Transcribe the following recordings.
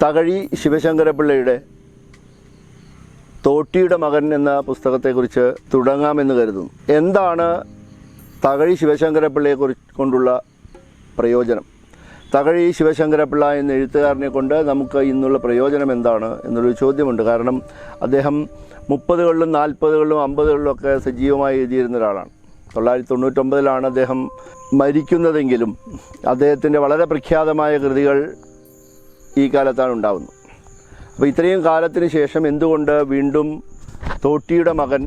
തകഴി ശിവശങ്കരപിള്ളയുടെ തോട്ടിയുടെ മകൻ എന്ന പുസ്തകത്തെക്കുറിച്ച് തുടങ്ങാമെന്ന് കരുതുന്നു. എന്താണ് തകഴി ശിവശങ്കരപിള്ളയെ കൊണ്ടുള്ള പ്രയോജനം? തകഴി ശിവശങ്കരപിള്ള എന്ന എഴുത്തുകാരനെ കൊണ്ട് നമുക്ക് ഇന്നുള്ള പ്രയോജനം എന്താണ് എന്നുള്ളൊരു ചോദ്യമുണ്ട്. കാരണം അദ്ദേഹം 30കളിലും 40കളിലും 50കളിലും ഒക്കെ സജീവമായി എഴുതിയിരുന്ന ഒരാളാണ്. 1999 അദ്ദേഹം മരിക്കുന്നതെങ്കിലും അദ്ദേഹത്തിൻ്റെ വളരെ പ്രഖ്യാതമായ കൃതികൾ ഈ കാലത്താണ് ഉണ്ടാകുന്നത്. അപ്പോൾ ഇത്രയും കാലത്തിന് ശേഷം എന്തുകൊണ്ട് വീണ്ടും തോട്ടിയുടെ മകൻ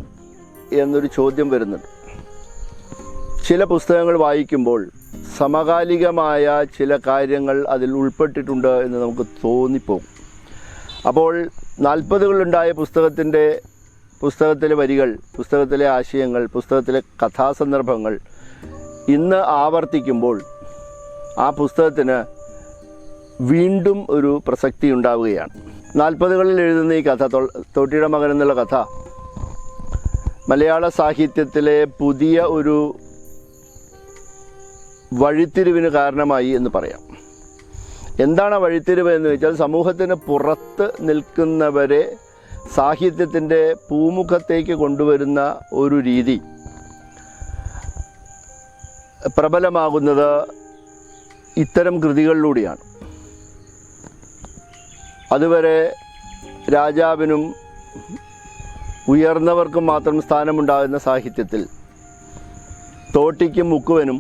എന്നൊരു ചോദ്യം വരുന്നുണ്ട്. ചില പുസ്തകങ്ങൾ വായിക്കുമ്പോൾ സമകാലികമായ ചില കാര്യങ്ങൾ അതിൽ ഉൾപ്പെട്ടിട്ടുണ്ട് എന്ന് നമുക്ക് തോന്നിപ്പോകും. അപ്പോൾ 40കളിലുണ്ടായ പുസ്തകത്തിലെ വരികൾ, പുസ്തകത്തിലെ ആശയങ്ങൾ, പുസ്തകത്തിലെ കഥാസന്ദർഭങ്ങൾ ഇന്ന് ആവർത്തിക്കുമ്പോൾ ആ പുസ്തകത്തിന് വീണ്ടും ഒരു പ്രസക്തി ഉണ്ടാവുകയാണ്. 40കളിൽ എഴുതുന്ന ഈ കഥ, തോട്ടിയുടെ മകൻ എന്നുള്ള കഥ, മലയാള സാഹിത്യത്തിലെ പുതിയ ഒരു വഴിത്തിരിവിന് കാരണമായി എന്ന് പറയാം. എന്താണ് വഴിത്തിരിവ് എന്ന് വെച്ചാൽ, സമൂഹത്തിന് പുറത്ത് നിൽക്കുന്നവരെ സാഹിത്യത്തിൻ്റെ പൂമുഖത്തേക്ക് കൊണ്ടുവരുന്ന ഒരു രീതി പ്രബലമാകുന്നത് ഇത്തരം കൃതികളിലൂടെയാണ്. അതുവരെ രാജാവിനും ഉയർന്നവർക്കും മാത്രം സ്ഥാനമുണ്ടാകുന്ന സാഹിത്യത്തിൽ തോട്ടിക്കും മുക്കുവനും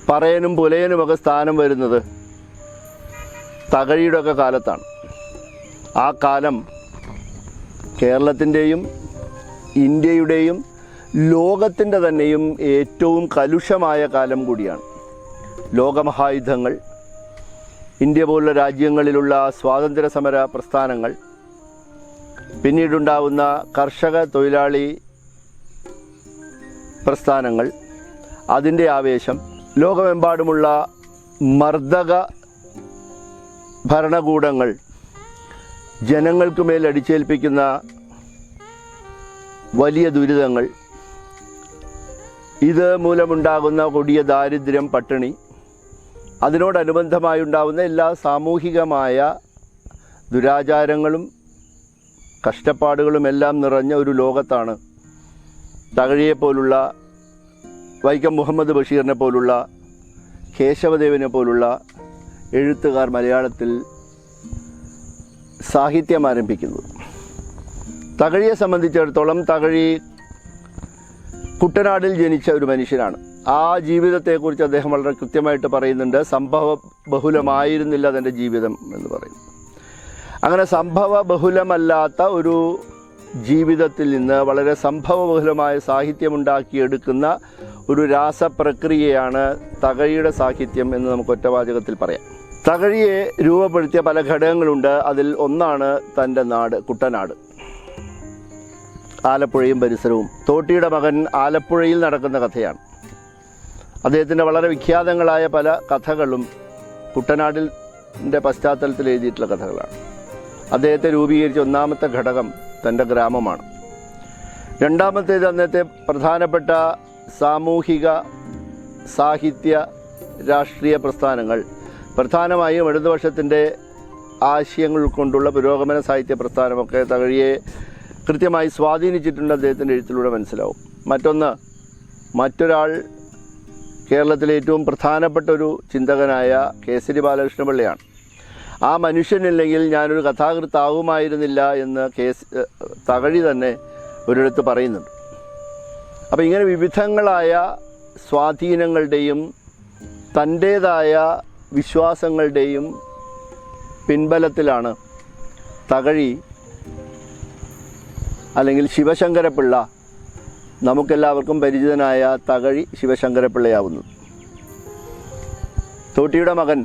പറയനും പുലയനുമൊക്കെ സ്ഥാനം വരുന്നത് തകഴിയുടെ ഒക്കെ കാലത്താണ്. ആ കാലം കേരളത്തിൻ്റെയും ഇന്ത്യയുടെയും ലോകത്തിൻ്റെ തന്നെയും ഏറ്റവും കലുഷമായ കാലം കൂടിയാണ്. ലോകമഹായുദ്ധങ്ങൾ, ഇന്ത്യ പോലുള്ള രാജ്യങ്ങളിലുള്ള സ്വാതന്ത്ര്യ സമര പ്രസ്ഥാനങ്ങൾ, പിന്നീടുണ്ടാവുന്ന കർഷക തൊഴിലാളി പ്രസ്ഥാനങ്ങൾ, അതിൻ്റെ ആവേശം, ലോകമെമ്പാടുമുള്ള മർദ്ദക ഭരണകൂടങ്ങൾ ജനങ്ങൾക്ക് മേൽ അടിച്ചേൽപ്പിക്കുന്ന വലിയ ദുരിതങ്ങൾ, ഇത് മൂലമുണ്ടാകുന്ന കൊടിയ ദാരിദ്ര്യം, പട്ടിണി, അതിനോടനുബന്ധമായി ഉണ്ടാകുന്ന എല്ലാ സാമൂഹികമായ ദുരാചാരങ്ങളും കഷ്ടപ്പാടുകളും എല്ലാം നിറഞ്ഞ ഒരു ലോകത്താണ് തകഴിയെപ്പോലുള്ള, വൈക്കം മുഹമ്മദ് ബഷീറിനെ പോലുള്ള, കേശവദേവനെ പോലുള്ള എഴുത്തുകാർ മലയാളത്തിൽ സാഹിത്യം ആരംഭിക്കുന്നത്. തകഴിയെ സംബന്ധിച്ചിടത്തോളം തകഴി കുട്ടനാടിൽ ജനിച്ച ഒരു മനുഷ്യനാണ്. ആ ജീവിതത്തെക്കുറിച്ച് അദ്ദേഹം വളരെ കൃത്യമായിട്ട് പറയുന്നുണ്ട്. സംഭവ ബഹുലമായിരുന്നില്ല തൻ്റെ ജീവിതം എന്ന് പറയുന്നു. അങ്ങനെ സംഭവ ബഹുലമല്ലാത്ത ഒരു ജീവിതത്തിൽ നിന്ന് വളരെ സംഭവബഹുലമായ സാഹിത്യമുണ്ടാക്കിയെടുക്കുന്ന ഒരു രാസപ്രക്രിയയാണ് തകഴിയുടെ സാഹിത്യം എന്ന് നമുക്ക് ഒറ്റവാചകത്തിൽ പറയാം. തകഴിയെ രൂപപ്പെടുത്തിയ പല ഘടകങ്ങളുണ്ട്. അതിൽ ഒന്നാണ് തൻ്റെ നാട്, കുട്ടനാട്, ആലപ്പുഴയും പരിസരവും. തോട്ടിയുടെ മകൻ ആലപ്പുഴയിൽ നടക്കുന്ന കഥയാണ്. അദ്ദേഹത്തിൻ്റെ വളരെ വിഖ്യാതങ്ങളായ പല കഥകളും കുട്ടനാടിൻ്റെ പശ്ചാത്തലത്തിൽ എഴുതിയിട്ടുള്ള കഥകളാണ്. അദ്ദേഹത്തെ രൂപീകരിച്ച ഒന്നാമത്തെ ഘടകം തൻ്റെ ഗ്രാമമാണ്. രണ്ടാമത്തേത് അന്നത്തെ പ്രധാനപ്പെട്ട സാമൂഹിക, സാഹിത്യ, രാഷ്ട്രീയ പ്രസ്ഥാനങ്ങൾ, പ്രധാനമായും ഇടതുപക്ഷത്തിൻ്റെ ആശയങ്ങൾ ഉൾക്കൊണ്ടുള്ള പുരോഗമന സാഹിത്യ പ്രസ്ഥാനമൊക്കെ തകഴിയെ കൃത്യമായി സ്വാധീനിച്ചിട്ടുണ്ട്. അദ്ദേഹത്തിൻ്റെ എഴുത്തിലൂടെ മനസ്സിലാവും. മറ്റൊരാൾ കേരളത്തിലെ ഏറ്റവും പ്രധാനപ്പെട്ട ഒരു ചിന്തകനായ കേസരി ബാലകൃഷ്ണപിള്ളയാണ്. ആ മനുഷ്യനില്ലെങ്കിൽ ഞാനൊരു കഥാകൃത്താവുമായിരുന്നില്ല എന്ന് തകഴി തന്നെ ഒരിടത്ത് പറയുന്നുണ്ട്. അപ്പോൾ ഇങ്ങനെ വിവിധങ്ങളായ സ്വാധീനങ്ങളുടെയും തൻ്റേതായ വിശ്വാസങ്ങളുടെയും പിൻബലത്തിലാണ് തകഴി അല്ലെങ്കിൽ ശിവശങ്കരപിള്ള, നമുക്കെല്ലാവർക്കും പരിചിതനായ തകഴി ശിവശങ്കരപിള്ളയാവുന്നു. തോട്ടിയുടെ മകൻ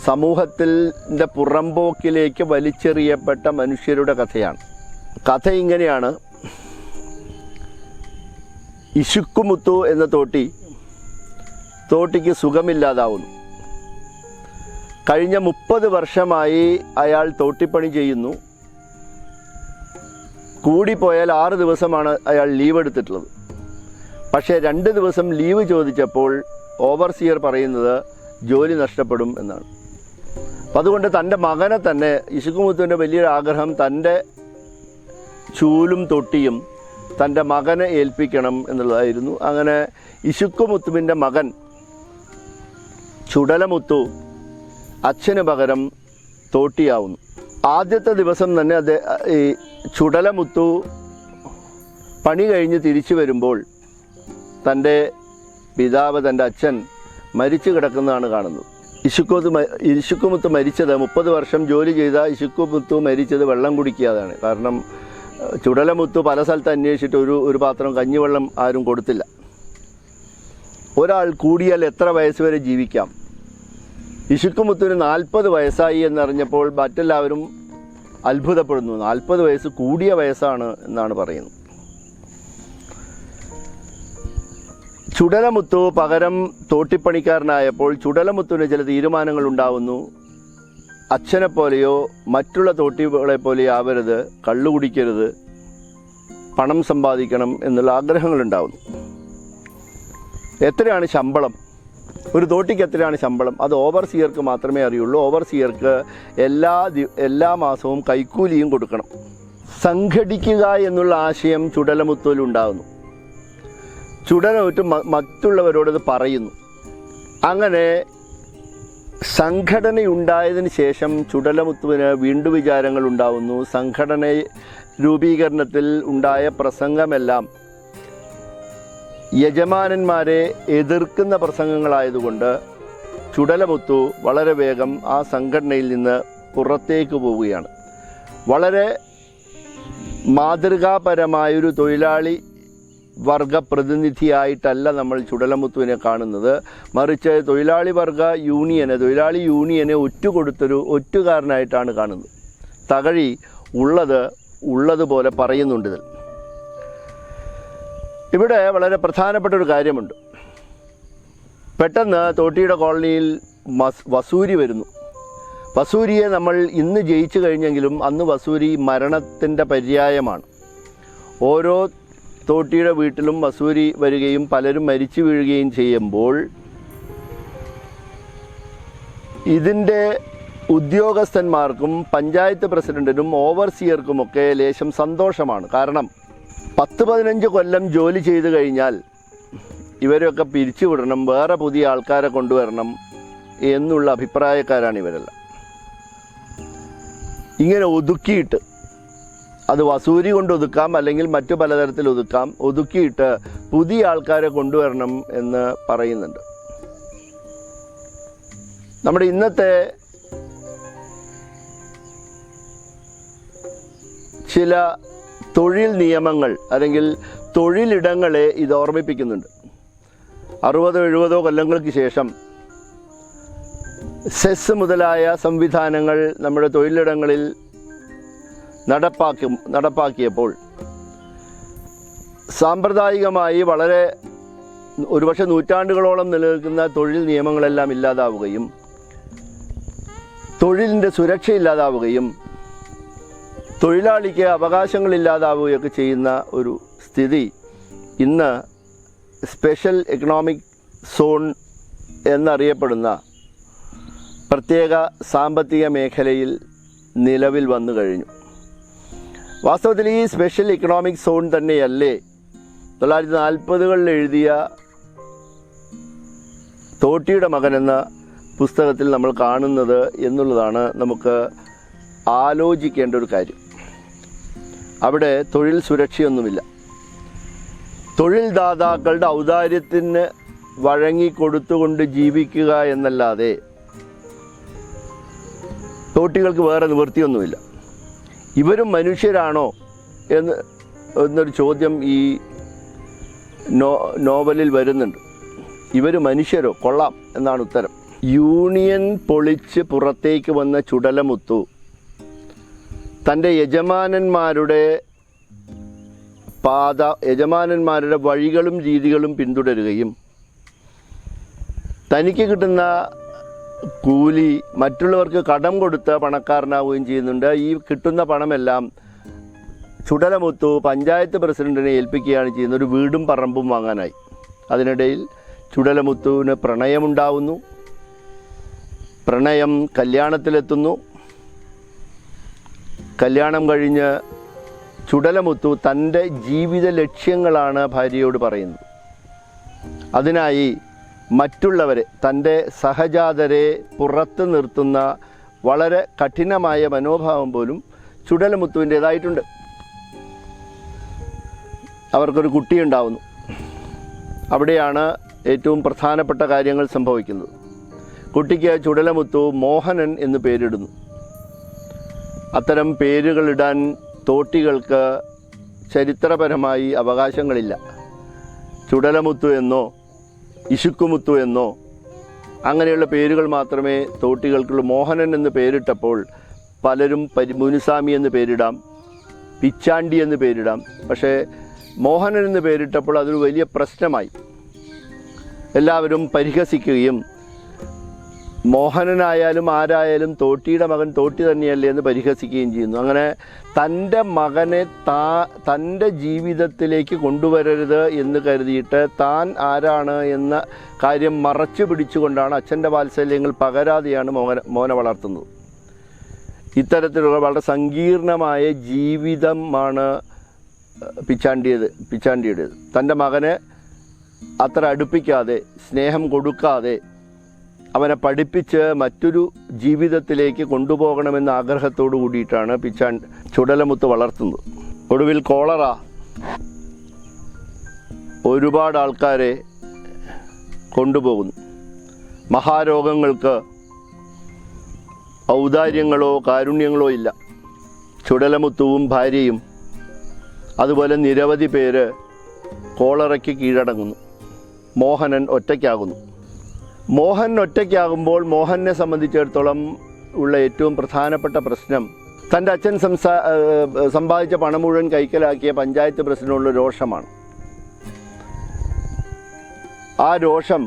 സമൂഹത്തിൻ്റെ പുറംപോക്കിലേക്ക് വലിച്ചെറിയപ്പെട്ട മനുഷ്യരുടെ കഥയാണ്. കഥ ഇങ്ങനെയാണ്. ഇശുക്കുമുത്തു എന്ന തോട്ടിക്ക് സുഖമില്ലാതാവുന്നു. കഴിഞ്ഞ 30 വർഷമായി അയാൾ തോട്ടിപ്പണി ചെയ്യുന്നു. കൂടിപ്പോയാൽ 6 ദിവസമാണ് അയാൾ ലീവ് എടുത്തിട്ടുള്ളത്. പക്ഷേ 2 ദിവസം ലീവ് ചോദിച്ചപ്പോൾ ഓവർസിയർ പറയുന്നത് ജോലി നഷ്ടപ്പെടും എന്നാണ്. അപ്പം അതുകൊണ്ട് തൻ്റെ മകനെ തന്നെ ഇശുക്കുമുത്തുവിൻ്റെ വലിയൊരു ആഗ്രഹം തൻ്റെ ചൂലും തൊട്ടിയും തൻ്റെ മകനെ ഏൽപ്പിക്കണം എന്നുള്ളതായിരുന്നു. അങ്ങനെ ഇശുക്കുമുത്തുവിൻ്റെ മകൻ ചുടലമുത്തു അച്ഛന് പകരം തോട്ടിയാവുന്നു. ആദ്യത്തെ ദിവസം തന്നെ ഈ ചുടലമുത്തു പണി കഴിഞ്ഞ് തിരിച്ചു വരുമ്പോൾ തൻ്റെ പിതാവ്, തൻ്റെ അച്ഛൻ മരിച്ചു കിടക്കുന്നതാണ് കാണുന്നത്. ഇശുക്കുമുത്ത് മരിച്ചത് 30 വർഷം ജോലി ചെയ്ത ഇശുക്കുമുത്തു മരിച്ചത് വെള്ളം കുടിക്കാതാണ്. കാരണം ചുടലമുത്തു പല സ്ഥലത്ത് അന്വേഷിച്ചിട്ട് ഒരു പാത്രം കഞ്ഞിവെള്ളം ആരും കൊടുത്തില്ല. ഒരാൾ കൂടിയാൽ എത്ര വയസ്സ് വരെ ജീവിക്കാം? ഇശുക്കുമുത്തിന് 40 വയസ്സായി എന്നറിഞ്ഞപ്പോൾ മറ്റെല്ലാവരും അത്ഭുതപ്പെടുന്നു. 40 വയസ്സ് കൂടിയ വയസ്സാണ് എന്നാണ് പറയുന്നത്. ചുടലമുത്തു പകരം തോട്ടിപ്പണിക്കാരനായപ്പോൾ ചുടലമുത്തുവിന് ചില തീരുമാനങ്ങൾ ഉണ്ടാവുന്നു. അച്ഛനെ പോലെയോ മറ്റുള്ള തോട്ടികളെ പോലെയോ ആവരുത്, കള്ളു കുടിക്കരുത്, പണം സമ്പാദിക്കണം എന്നുള്ള ആഗ്രഹങ്ങളുണ്ടാവുന്നു. എത്രയാണ് ശമ്പളം? ഒരു തോട്ടിക്ക് എത്രയാണ് ശമ്പളം? അത് ഓവർസിയർക്ക് മാത്രമേ അറിയുള്ളൂ. ഓവർസിയർക്ക് എല്ലാ മാസവും കൈക്കൂലിയും കൊടുക്കണം. സംഘടിക്കുക എന്നുള്ള ആശയം ചുടലമുത്തുവിലുണ്ടാകുന്നു. ചുടലമുത്ത് മറ്റുള്ളവരോടത് പറയുന്നു. അങ്ങനെ സംഘടനയുണ്ടായതിന് ശേഷം ചുടലമുത്തുവിന് വീണ്ടും വിചാരങ്ങൾ ഉണ്ടാവുന്നു. സംഘടന രൂപീകരണത്തിൽ ഉണ്ടായ പ്രസംഗമെല്ലാം യജമാനന്മാരെ എതിർക്കുന്ന പ്രസംഗങ്ങളായതുകൊണ്ട് ചുടലമുത്തു വളരെ വേഗം ആ സംഘടനയിൽ നിന്ന് പുറത്തേക്ക് പോവുകയാണ്. വളരെ മാതൃകാപരമായൊരു തൊഴിലാളി വർഗ പ്രതിനിധിയായിട്ടല്ല നമ്മൾ ചുടലമുത്തുവിനെ കാണുന്നത്. മറിച്ച് തൊഴിലാളി യൂണിയനെ ഒറ്റുകാരനായിട്ടാണ് കാണുന്നത്. തകഴി ഉള്ളതുപോലെ പറയുന്നുണ്ട് ഇതിൽ. ഇവിടെ വളരെ പ്രധാനപ്പെട്ട ഒരു കാര്യമുണ്ട്. പെട്ടെന്ന് തോട്ടിയുടെ കോളനിയിൽ വസൂരി വരുന്നു. വസൂരിയെ നമ്മൾ ഇന്ന് ജയിച്ചു കഴിഞ്ഞെങ്കിലും അന്ന് വസൂരി മരണത്തിൻ്റെ പര്യായമാണ്. ഓരോ തോട്ടിയുടെ വീട്ടിലും വസൂരി വരികയും പലരും മരിച്ചു വീഴുകയും ചെയ്യുമ്പോൾ ഇതിൻ്റെ ഉദ്യോഗസ്ഥന്മാർക്കും പഞ്ചായത്ത് പ്രസിഡന്റിനും ഓവർസിയർക്കുമൊക്കെ ലേശം സന്തോഷമാണ്. കാരണം 10-15 കൊല്ലം ജോലി ചെയ്തു കഴിഞ്ഞാൽ ഇവരെയൊക്കെ പിരിച്ചുവിടണം, വേറെ പുതിയ ആൾക്കാരെ കൊണ്ടുവരണം എന്നുള്ള അഭിപ്രായക്കാരാണ് ഇവരെല്ലാം. ഇങ്ങനെ ഒതുക്കിയിട്ട്, അത് വസൂരി കൊണ്ട് ഒതുക്കാം, അല്ലെങ്കിൽ മറ്റു പലതരത്തിൽ ഒതുക്കിയിട്ട് പുതിയ ആൾക്കാരെ കൊണ്ടുവരണം എന്ന് പറയുന്നുണ്ട്. നമ്മുടെ ഇന്നത്തെ ചില തൊഴിൽ നിയമങ്ങൾ അല്ലെങ്കിൽ തൊഴിലിടങ്ങളെ ഇത് ഓർമ്മിപ്പിക്കുന്നുണ്ട്. 60-70 കൊല്ലങ്ങൾക്ക് ശേഷം സെസ് മുതലായ സംവിധാനങ്ങൾ നമ്മുടെ തൊഴിലിടങ്ങളിൽ നടപ്പാക്കിയപ്പോൾ സാമ്പ്രദായികമായി വളരെ ഒരുപക്ഷെ നൂറ്റാണ്ടുകളോളം നിലനിൽക്കുന്ന തൊഴിൽ നിയമങ്ങളെല്ലാം ഇല്ലാതാവുകയും തൊഴിലിൻ്റെ സുരക്ഷ ഇല്ലാതാവുകയും തൊഴിലാളിക്ക് അവകാശങ്ങളില്ലാതാവുകയൊക്കെ ചെയ്യുന്ന ഒരു സ്ഥിതി ഇന്ന് സ്പെഷ്യൽ എക്കണോമിക് സോൺ എന്നറിയപ്പെടുന്ന പ്രത്യേക സാമ്പത്തിക മേഖലയിൽ നിലവിൽ വന്നു കഴിഞ്ഞു. വാസ്തവത്തിൽ ഈ സ്പെഷ്യൽ ഇക്കണോമിക് സോൺ തന്നെയല്ലേ 1940-കളിൽ എഴുതിയ തോട്ടിയുടെ മകൻ എന്ന പുസ്തകത്തിൽ നമ്മൾ കാണുന്നത് എന്നുള്ളതാണ് നമുക്ക് ആലോചിക്കേണ്ട ഒരു കാര്യം. അവിടെ തൊഴിൽ സുരക്ഷയൊന്നുമില്ല. തൊഴിൽ ദാതാക്കളുടെ ഔദാര്യത്തിന് വഴങ്ങിക്കൊടുത്തുകൊണ്ട് ജീവിക്കുക എന്നല്ലാതെ തോട്ടികൾക്ക് വേറെ നിവൃത്തിയൊന്നുമില്ല. ഇവരും മനുഷ്യരാണോ എന്നൊരു ചോദ്യം ഈ നോവലിൽ വരുന്നുണ്ട്. ഇവർ മനുഷ്യരോ? കൊള്ളാം എന്നാണ് ഉത്തരം. യൂണിയൻ പൊളിച്ച് പുറത്തേക്ക് വന്ന ചുടലമുത്തു തൻ്റെ യജമാനന്മാരുടെ വഴികളും രീതികളും പിന്തുടരുകയും തനിക്ക് കിട്ടുന്ന കൂലി മറ്റുള്ളവർക്ക് കടം കൊടുത്ത് പണക്കാരനാവുകയും ചെയ്യുന്നുണ്ട്. ഈ കിട്ടുന്ന പണമെല്ലാം ചുടലമുത്തു പഞ്ചായത്ത് പ്രസിഡന്റിനെ ഏൽപ്പിക്കുകയാണ് ചെയ്യുന്നത്, ഒരു വീടും പറമ്പും വാങ്ങാനായി. അതിനിടയിൽ ചുടലമുത്തുവിന് പ്രണയമുണ്ടാവുന്നു. പ്രണയം കല്യാണത്തിലെത്തുന്നു. കല്യാണം കഴിഞ്ഞ് ചുടലമുത്തു തൻ്റെ ജീവിത ലക്ഷ്യങ്ങളാണ് ഭാര്യയോട് പറയുന്നത്. അതിനായി മറ്റുള്ളവരെ, തൻ്റെ സഹജാതരെ പുറത്ത് നിർത്തുന്ന വളരെ കഠിനമായ മനോഭാവം പോലും ചുടലമുത്തുവിൻ്റേതായിട്ടുണ്ട്. അവർക്കൊരു കുട്ടിയുണ്ടാവുന്നു. അവിടെയാണ് ഏറ്റവും പ്രധാനപ്പെട്ട കാര്യങ്ങൾ സംഭവിക്കുന്നത്. കുട്ടിക്ക് ചുടലമുത്തു മോഹനൻ എന്ന് പേരിടുന്നു. അത്തരം പേരുകളിടാൻ തോട്ടികൾക്ക് ചരിത്രപരമായി അവകാശങ്ങളില്ല. ചുടലമുത്തു എന്നോ ഇശുക്കുമുത്തു എന്നോ അങ്ങനെയുള്ള പേരുകൾ മാത്രമേ തോട്ടികൾക്കുള്ളൂ. മോഹനൻ എന്ന് പേരിട്ടപ്പോൾ പലരും മുനുസ്വാമി എന്ന് പേരിടാം, പിച്ചാണ്ടി എന്ന് പേരിടാം. പക്ഷേ മോഹനൻ എന്ന് പേരിട്ടപ്പോൾ അതൊരു വലിയ പ്രശ്നമായി. എല്ലാവരും പരിഹസിക്കുകയും മോഹനനായാലും ആരായാലും തോട്ടിയുടെ മകൻ തോട്ടി തന്നെയല്ലേ എന്ന് പരിഹസിക്കുകയും ചെയ്യുന്നു. അങ്ങനെ തൻ്റെ മകനെ തൻ്റെ ജീവിതത്തിലേക്ക് കൊണ്ടുവരരുത് എന്ന് കരുതിയിട്ട് താൻ ആരാണ് എന്ന കാര്യം മറച്ചു പിടിച്ചുകൊണ്ടാണ് അച്ഛൻ്റെ വാത്സല്യങ്ങൾ പകരാതെയാണ് മോനെ വളർത്തുന്നത്. ഇത്തരത്തിലുള്ള വളരെ സങ്കീർണമായ ജീവിതമാണ് പിച്ചാണ്ടിയുടേത്. തൻ്റെ മകനെ അത്ര അടുപ്പിക്കാതെ, സ്നേഹം കൊടുക്കാതെ, അവനെ പഠിപ്പിച്ച് മറ്റൊരു ജീവിതത്തിലേക്ക് കൊണ്ടുപോകണമെന്ന ആഗ്രഹത്തോടു കൂടിയിട്ടാണ് ചുടലമുത്ത് വളർത്തുന്നത്. ഒടുവിൽ കോളറ ഒരുപാട് ആൾക്കാരെ കൊണ്ടുപോകുന്നു. മഹാരോഗങ്ങൾക്ക് ഔദാര്യങ്ങളോ കാരുണ്യങ്ങളോ ഇല്ല. ചുടലമുത്തുവും ഭാര്യയും അതുപോലെ നിരവധി പേര് കോളറയ്ക്ക് കീഴടങ്ങുന്നു. മോഹനൻ ഒറ്റയ്ക്കാകുന്നു. മോഹൻ ഒറ്റയ്ക്കാകുമ്പോൾ മോഹനെ സംബന്ധിച്ചിടത്തോളം ഉള്ള ഏറ്റവും പ്രധാനപ്പെട്ട പ്രശ്നം തൻ്റെ അച്ഛൻ സമ്പാദിച്ച പണം മുഴുവൻ കൈക്കലാക്കിയ പഞ്ചായത്ത് പ്രസിഡന്റിനുള്ള രോഷമാണ്. ആ രോഷം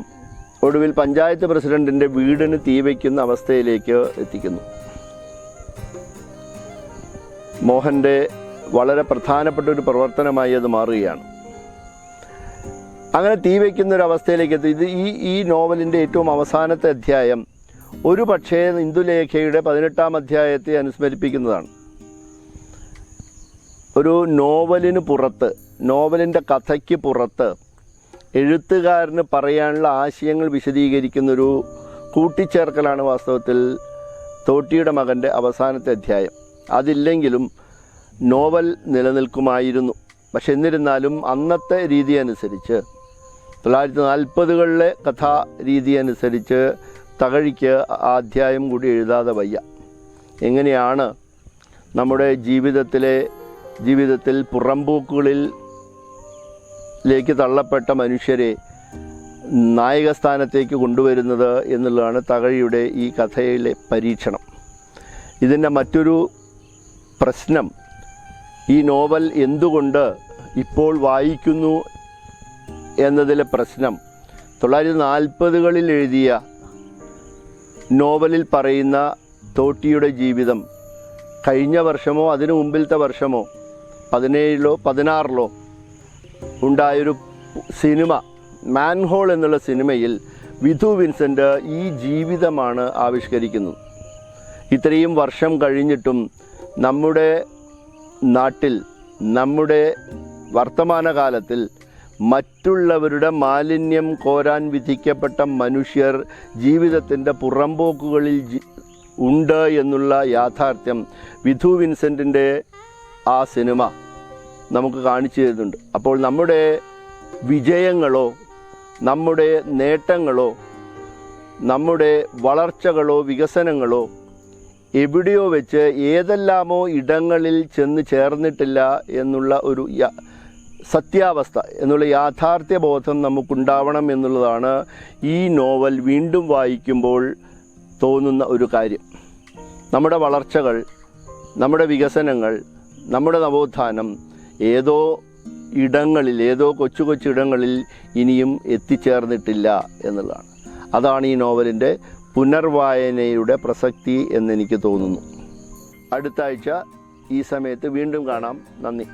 ഒടുവിൽ പഞ്ചായത്ത് പ്രസിഡന്റിൻ്റെ വീടിന് തീ വയ്ക്കുന്ന അവസ്ഥയിലേക്ക് എത്തിക്കുന്നു. മോഹൻ്റെ വളരെ പ്രധാനപ്പെട്ട ഒരു പ്രവർത്തനമായി അത് മാറുകയാണ്. അങ്ങനെ തീ വയ്ക്കുന്നൊരവസ്ഥയിലേക്ക് എത്തി. ഈ നോവലിൻ്റെ ഏറ്റവും അവസാനത്തെ അധ്യായം ഒരു പക്ഷേ ഇന്ദുലേഖയുടെ 18-ാം അധ്യായത്തെ അനുസ്മരിപ്പിക്കുന്നതാണ്. ഒരു നോവലിന് പുറത്ത്, നോവലിൻ്റെ കഥയ്ക്ക് പുറത്ത് എഴുത്തുകാരന് പറയാനുള്ള ആശയങ്ങൾ വിശദീകരിക്കുന്നൊരു കൂട്ടിച്ചേർക്കലാണ് വാസ്തവത്തിൽ തോട്ടിയുടെ മകൻ്റെ അവസാനത്തെ അധ്യായം. അതില്ലെങ്കിലും നോവൽ നിലനിൽക്കുമായിരുന്നു. പക്ഷെ എന്നിരുന്നാലും അന്നത്തെ രീതി അനുസരിച്ച് 1940-കളിലെ കഥാരീതി അനുസരിച്ച് തകഴിക്ക് ആ അധ്യായം കൂടി എഴുതാതെ വയ്യ. എങ്ങനെയാണ് നമ്മുടെ ജീവിതത്തിൽ പുറംപോക്കുകളിലേക്ക് തള്ളപ്പെട്ട മനുഷ്യരെ നായകസ്ഥാനത്തേക്ക് കൊണ്ടുവരുന്നത് എന്നുള്ളതാണ് തകഴിയുടെ ഈ കഥയിലെ പരീക്ഷണം. ഇതിൻ്റെ മറ്റൊരു പ്രശ്നം, ഈ നോവൽ എന്തുകൊണ്ട് ഇപ്പോൾ വായിക്കുന്നു എന്നതിലെ പ്രശ്നം 1940-കളിൽ എഴുതിയ നോവലിൽ പറയുന്ന തോട്ടിയുടെ ജീവിതം കഴിഞ്ഞ വർഷമോ അതിനു മുമ്പിലത്തെ വർഷമോ 17-ലോ 16-ലോ ഉണ്ടായൊരു സിനിമ, മാൻഹോൾ എന്നുള്ള സിനിമയിൽ വിധു വിൻസെൻ്റ് ഈ ജീവിതമാണ് ആവിഷ്കരിക്കുന്നത്. ഇത്രയും വർഷം കഴിഞ്ഞിട്ടും നമ്മുടെ നാട്ടിൽ, നമ്മുടെ വർത്തമാനകാലത്തിൽ മറ്റുള്ളവരുടെ മാലിന്യം കോരാൻ വിധിക്കപ്പെട്ട മനുഷ്യർ ജീവിതത്തിൻ്റെ പുറംപോക്കുകളിൽ ഉണ്ട് എന്നുള്ള യാഥാർത്ഥ്യം വിധു വിൻസെൻറ്റിൻ്റെ ആ സിനിമ നമുക്ക് കാണിച്ചു തരുന്നുണ്ട്. അപ്പോൾ നമ്മുടെ വിജയങ്ങളോ നമ്മുടെ നേട്ടങ്ങളോ നമ്മുടെ വളർച്ചകളോ വികസനങ്ങളോ എവിടെയോ വെച്ച് ഏതെല്ലാമോ ഇടങ്ങളിൽ ചെന്ന് ചേർന്നിട്ടില്ല എന്നുള്ള ഒരു സത്യാവസ്ഥ, എന്നുള്ള യാഥാർത്ഥ്യബോധം നമുക്കുണ്ടാവണം എന്നുള്ളതാണ് ഈ നോവൽ വീണ്ടും വായിക്കുമ്പോൾ തോന്നുന്ന ഒരു കാര്യം. നമ്മുടെ വളർച്ചകൾ, നമ്മുടെ വികസനങ്ങൾ, നമ്മുടെ നവോത്ഥാനം ഏതോ ഇടങ്ങളിൽ, ഏതോ കൊച്ചു കൊച്ചിടങ്ങളിൽ ഇനിയും എത്തിച്ചേർന്നിട്ടില്ല എന്നുള്ളതാണ്. അതാണ് ഈ നോവലിൻ്റെ പുനർവായനയുടെ പ്രസക്തി എന്നെനിക്ക് തോന്നുന്നു. അടുത്ത ആഴ്ച ഈ സമയത്ത് വീണ്ടും കാണാം. നന്ദി.